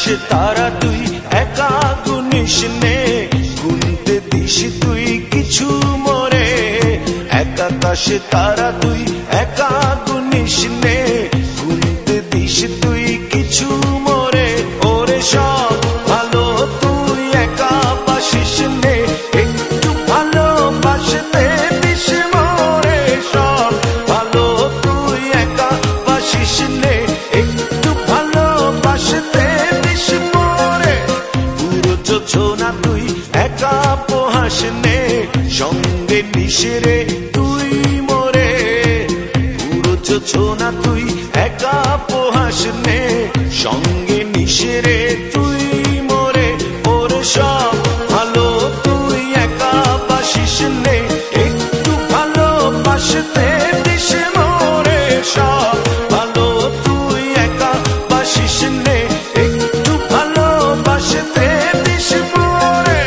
আকাশে তারা তুই একা গুনিস নে, গুনতে দিস তুই কিছু মোরে। এক আকাশে তারা তুই একা গুনিস নে, গুনতে দিস তুই কিছু মোরে। ওরে সব ভালো তুই একা বাসিস নে, একটু ভালোবাসতে দিস মোরে। সব ভালো তুই একা বাসিস নে, একটু ভালোবাসতে দিস মোরে। পুরো যোছনা তুই একা পোহাস নে, সঙ্গে নিশিরে তুই মোরে। পুরো যোছনা তুই একা পোহাস নে, সঙ্গে নিশিরে তুই মোরে। ওর সব ভালো তুই একা বাসিস নে, একটু ভালোবাসতে দিস মোরে। সব ভালো তুই একা বাসিস নে, একটু ভালোবাসতে দিস মোরে।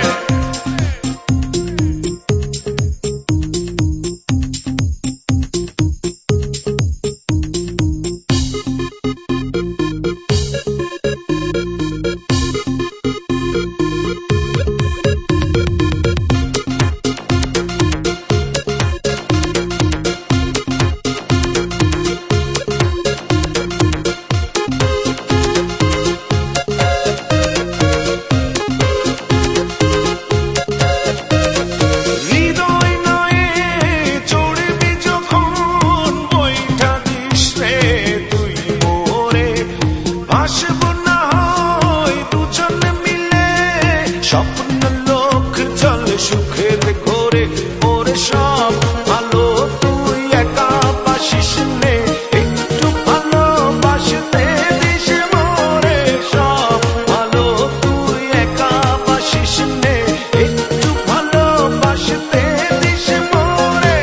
স্বপ্ন লোক চলে সুখের ঘোরে। ওরে সব ভালো তুই একা বাসিস নে, একটু ভালোবাসতে দিস মোরে। সব ভালো তুই একা বাসিস নে, একটু ভালোবাসতে দিস মোরে।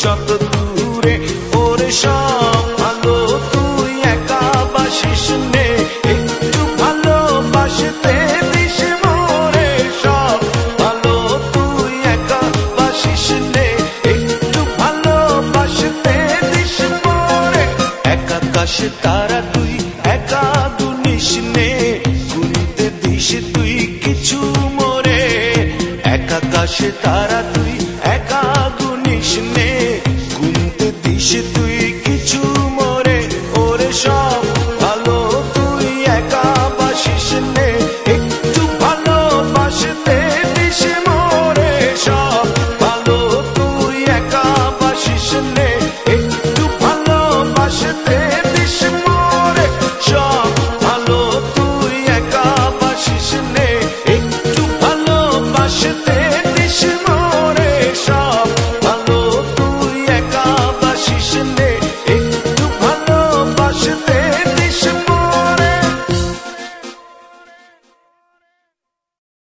যত দূরে ওরে সব ভালো তুই একা বাসিস নে, একটু ভালোবাসতে দিস মোরে। সব ভালো তুই একা বাসিস নে, একটু ভালোবাসতে দিস মোরে। এক আকাশে তারা তুই একা গুনিস নে, গুনতে দিস তুই কিছু মোরে। এক আকাশে তারা তুই একা গুনিস নে,